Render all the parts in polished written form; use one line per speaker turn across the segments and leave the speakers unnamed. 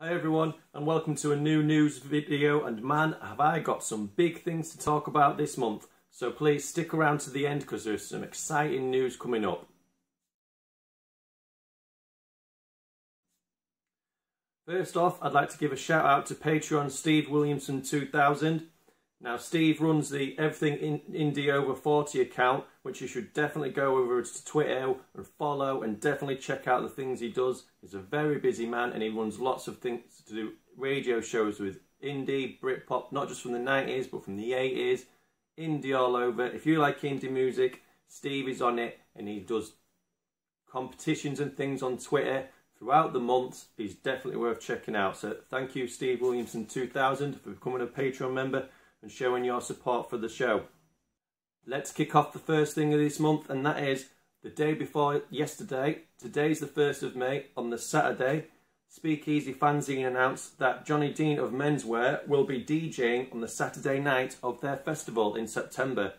Hi everyone, and welcome to a new news video, and man have I got some big things to talk about this month, so please stick around to the end because there's some exciting news coming up. First off, I'd like to give a shout out to Patreon Steve Williamson 2000. Now Steve runs the Everything Indie Over 40 account, which you should definitely go over to Twitter and follow and definitely check out the things he does. He's a very busy man and he runs lots of things to do, radio shows with indie, Britpop, not just from the 90s but from the 80s, indie all over. If you like indie music, Steve is on it and he does competitions and things on Twitter throughout the month. He's definitely worth checking out. So thank you Steve Williamson 2000 for becoming a Patreon member and showing your support for the show. Let's kick off the first thing of this month, and that is the day before yesterday. Today's the 1st of May. On the Saturday, Speakeasy Fanzine announced that Johnny Dean of Menswear will be DJing on the Saturday night of their festival in September.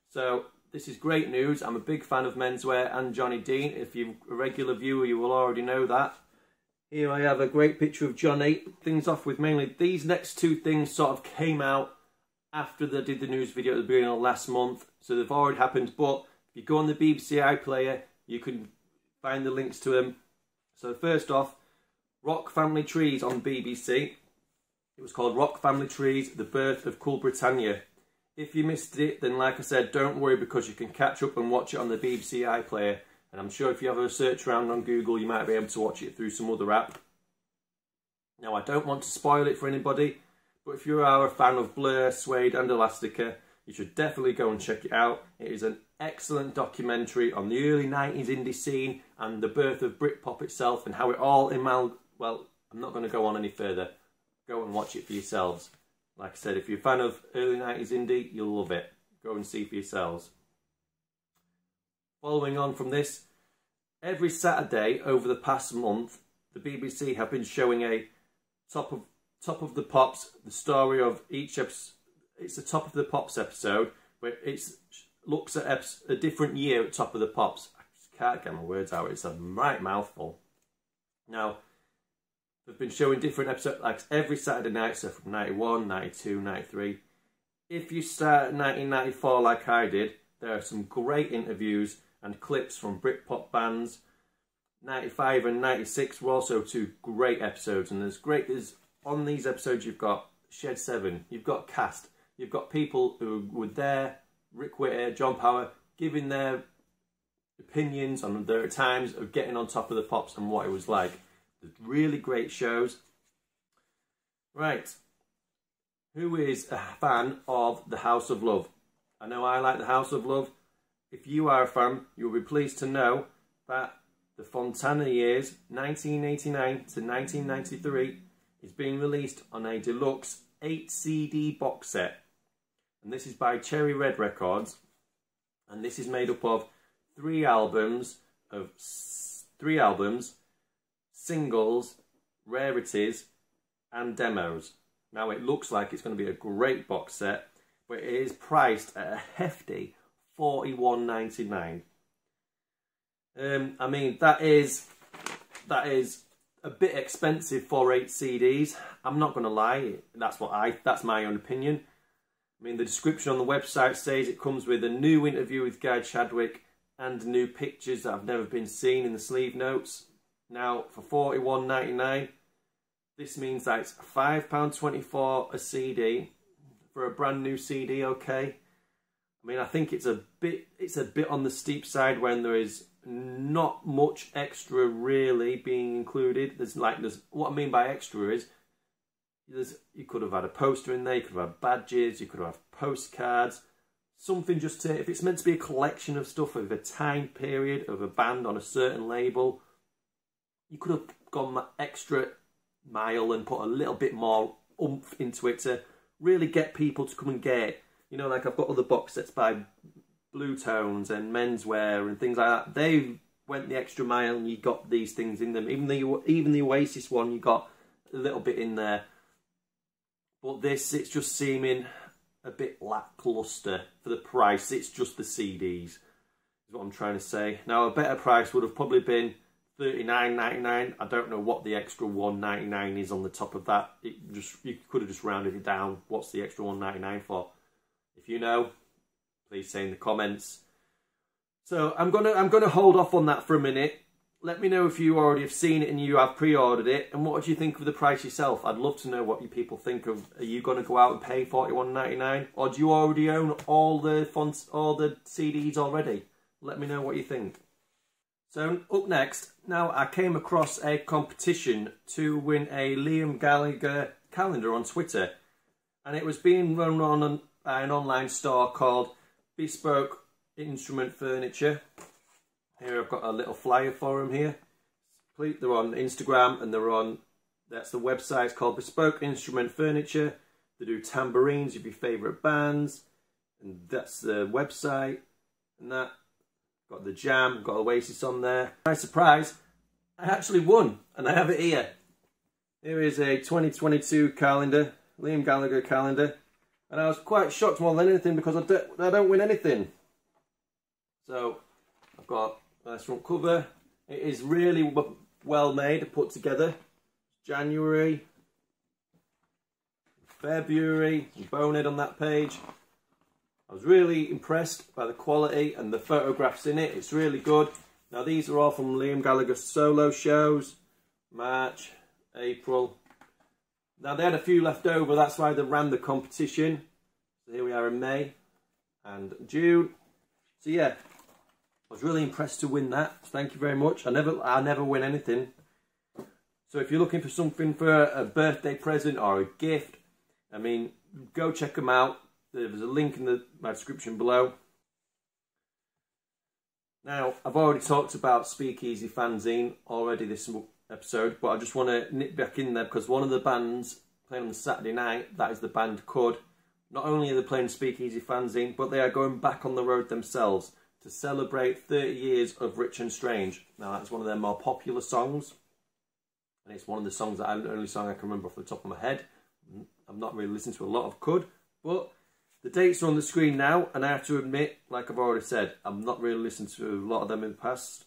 So this is great news. I'm a big fan of Menswear and Johnny Dean. If you're a regular viewer, you will already know that. Here I have a great picture of Johnny. Things off with mainly these next two things sort of came out after they did the news video at the beginning of last month, so they've already happened, but if you go on the BBC iPlayer you can find the links to them. So first off, Rock Family Trees on BBC. It was called Rock Family Trees, The Birth of Cool Britannia. If you missed it, then like I said, don't worry because you can catch up and watch it on the BBC iPlayer, and I'm sure if you have a search around on Google you might be able to watch it through some other app. Now I don't want to spoil it for anybody, but if you are a fan of Blur, Suede and Elastica, you should definitely go and check it out. It is an excellent documentary on the early 90s indie scene and the birth of Britpop itself and how it all well, I'm not going to go on any further. Go and watch it for yourselves. Like I said, if you're a fan of early 90s indie, you'll love it. Go and see for yourselves. Following on from this, every Saturday over the past month, the BBC have been showing a Top of the Pops, the story of each episode. It's the Top of the Pops episode, where it looks at a different year at Top of the Pops. I just can't get my words out, it's a right mouthful. Now, they've been showing different episodes, like every Saturday night, so from 91, 92, 93. If you start at 1994 like I did, there are some great interviews and clips from Britpop bands. 95 and 96 were also two great episodes, and there's on these episodes you've got Shed 7, you've got Cast, you've got people who were there, Rick Whitter, John Power, giving their opinions on their times of getting on Top of the Pops and what it was like. They're really great shows. Right, who is a fan of The House of Love? I know I like The House of Love. If you are a fan, you'll be pleased to know that the Fontana years, 1989 to 1993, is being released on a deluxe 8-CD box set. And this is by Cherry Red Records. And this is made up of three albums, singles, rarities, and demos. Now it looks like it's going to be a great box set, but it is priced at a hefty $41.99. I mean, that is a bit expensive for 8 CDs. I'm not going to lie, that's my own opinion. I mean, the description on the website says it comes with a new interview with Guy Chadwick and new pictures that have never been seen in the sleeve notes. Now, for $41.99, this means that it's £5.24 a CD for a brand new CD. Okay, I mean, I think it's a bit on the steep side when there is not much extra really being included. There's what I mean by extra is you could have had a poster in there, you could have had badges, you could have had postcards, something just to, if it's meant to be a collection of stuff of a time period of a band on a certain label, you could have gone that extra mile and put a little bit more oomph into it to really get people to come and get it. You know, like I've got other box sets by Blue Tones and Menswear and things like that. They went the extra mile and you got these things in them. Even the Oasis one, you got a little bit in there. But this, it's just seeming a bit lackluster for the price. It's just the CDs, is what I'm trying to say. Now, a better price would have probably been $39.99. I don't know what the extra $1.99 is on the top of that. You could have just rounded it down. What's the extra $1.99 for? If you know, please say in the comments. So I'm gonna hold off on that for a minute. Let me know if you already have seen it and you have pre-ordered it, and what do you think of the price yourself? I'd love to know what you people think of. Are you going to go out and pay $41.99, or do you already own all the fonts, all the CDs already? Let me know what you think. So up next, now I came across a competition to win a Liam Gallagher calendar on Twitter, and it was being run on an online store called Bespoke Instrument Furniture. Here I've got a little flyer for them here. They're on Instagram, and that's the website. It's called Bespoke Instrument Furniture. They do tambourines of your favourite bands, and that's the website. And that, got the Jam, got Oasis on there. Nice surprise, I actually won, and I have it here. Here is a 2022 calendar, Liam Gallagher calendar, and I was quite shocked more than anything because I don't win anything. So I've got a nice front cover. It is really well made, put together. January, February, bonehead on that page. I was really impressed by the quality and the photographs in it. It's really good. Now these are all from Liam Gallagher's solo shows, March, April. Now they had a few left over, that's why they ran the competition. So here we are in May and June. So yeah, I was really impressed to win that. Thank you very much. I never win anything. So if you're looking for something for a birthday present or a gift, I mean, go check them out. There's a link in my description below. Now, I've already talked about Speakeasy Fanzine already this episode, but I just want to nip back in there because one of the bands playing on the Saturday night, that is the band Cud. Not only are they playing Speakeasy Fanzine, but they are going back on the road themselves to celebrate 30 years of Rich and Strange. Now, that's one of their more popular songs. And it's one of the songs that the only song I can remember off the top of my head. I've not really listened to a lot of Cud, but the dates are on the screen now, and I have to admit, like I've already said, I'm not really listened to a lot of them in the past.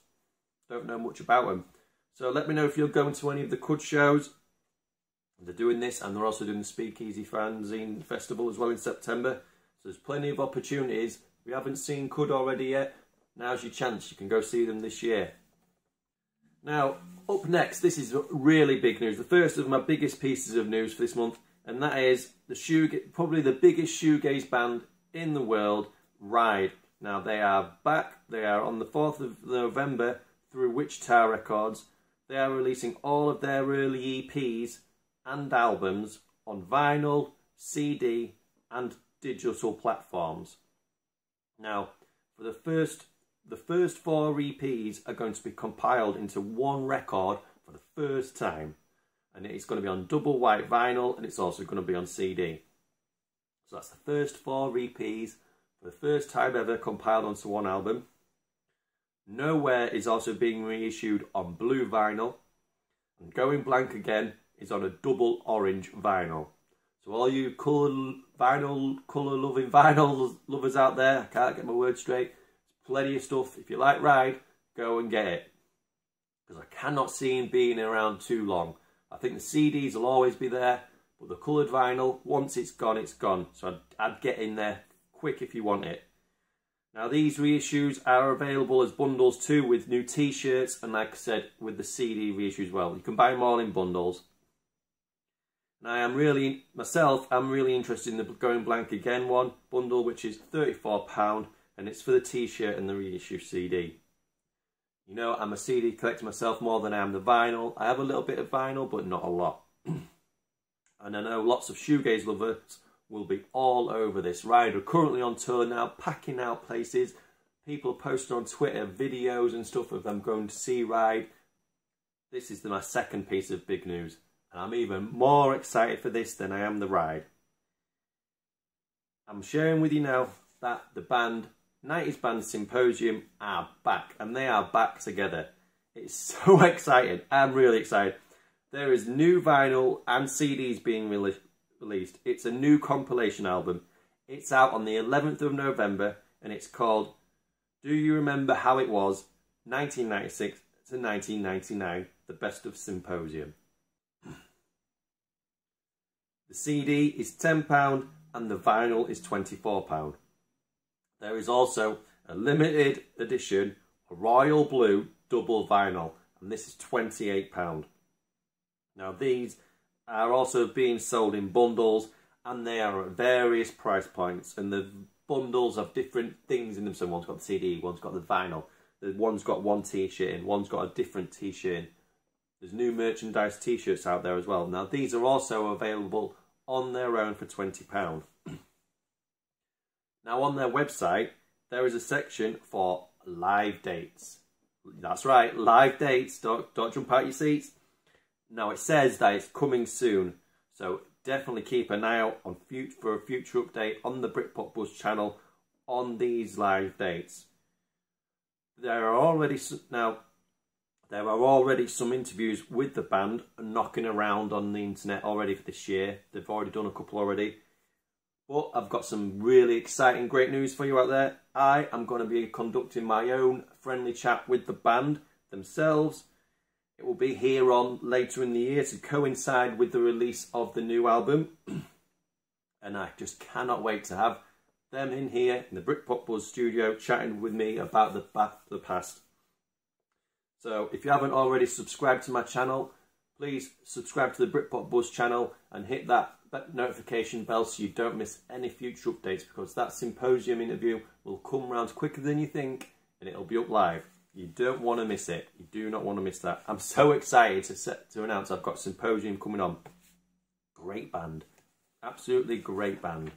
Don't know much about them. So let me know if you're going to any of the Cud shows. They're doing this, and they're also doing the Speakeasy Fanzine Festival as well in September. So there's plenty of opportunities. If you haven't seen Cud already yet, now's your chance. You can go see them this year. Now, up next, this is really big news. The first of my biggest pieces of news for this month, and that is probably the biggest shoegaze band in the world, Ride. Now, they are back. They are on the 4th of November through Wichita Records. They are releasing all of their early EPs and albums on vinyl, CD, and digital platforms. Now, for the first 4 EPs are going to be compiled into one record for the first time. And it's going to be on double white vinyl, and it's also going to be on CD. So that's the first 4 EPs for the first time ever compiled onto one album. Nowhere is also being reissued on blue vinyl. And Going Blank Again is on a double orange vinyl. So all you colour-loving vinyl lovers out there, I can't get my words straight, plenty of stuff. If you like Ride, go and get it. Because I cannot see him being around too long. I think the CDs will always be there, but the coloured vinyl, once it's gone, it's gone. So I'd get in there quick if you want it. Now these reissues are available as bundles too, with new t-shirts, and like I said, with the CD reissue as well. You can buy them all in bundles. And I'm really interested in the Going Blank Again one bundle, which is £34, and it's for the t-shirt and the reissue CD. You know, I'm a CD collector myself more than I am the vinyl. I have a little bit of vinyl, but not a lot. And I know lots of shoegaze lovers will be all over this. Ride are currently on tour now, packing out places. People are posting on Twitter videos and stuff of them going to see Ride. This is my second piece of big news. And I'm even more excited for this than I am the Ride. I'm sharing with you now that the band 90s band Symposium are back, and they are back together. It's so exciting. I'm really excited. There is new vinyl and CDs being released. It's a new compilation album. It's out on the 11th of November, and it's called Do You Remember How It Was 1996 to 1999, the best of Symposium. The CD is £10 and the vinyl is £24. There is also a limited edition royal blue double vinyl, and this is £28. Now these are also being sold in bundles, and they are at various price points, and the bundles have different things in them. So one's got the CD, one's got the vinyl, one's got one t-shirt in, one's got a different t-shirt in. There's new merchandise t-shirts out there as well. Now these are also available on their own for £20. Now on their website there is a section for live dates. That's right, live dates. Don't jump out your seats. Now it says that it's coming soon, so definitely keep an eye out on for a future update on the Britpop Buzz channel on these live dates. There are already some interviews with the band knocking around on the internet already for this year. They've already done a couple already. But I've got some really exciting, great news for you out there. I am going to be conducting my own friendly chat with the band themselves. It will be here on later in the year to coincide with the release of the new album. And I just cannot wait to have them in here in the Britpop Buzz studio chatting with me about the past. So if you haven't already subscribed to my channel, please subscribe to the Britpop Buzz channel and hit that notification bell so you don't miss any future updates, because that Symposium interview will come round quicker than you think and it'll be up live. You don't want to miss it. You do not want to miss that. I'm so excited to announce I've got Symposium coming on. Great band. Absolutely great band.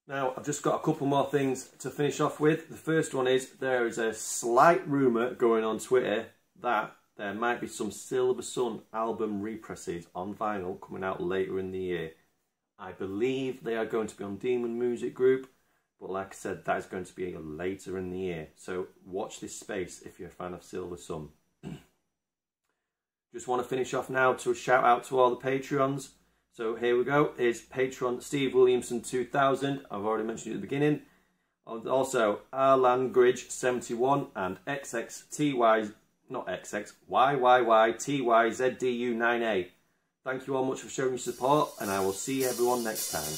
Now, I've just got a couple more things to finish off with. The first one is there is a slight rumour going on Twitter that there might be some Silver Sun album represses on vinyl coming out later in the year. I believe they are going to be on Demon Music Group, but like I said, that is going to be later in the year. So watch this space if you're a fan of Silver Sun. Just want to finish off now to a shout out to all the Patreons. So here we go. Here's Patreon Steve Williamson 2000. I've already mentioned it at the beginning. Also Arlangridge 71 and XXTY. Not XX, YYYTYZDU9A. Thank you all much for showing your support, and I will see everyone next time.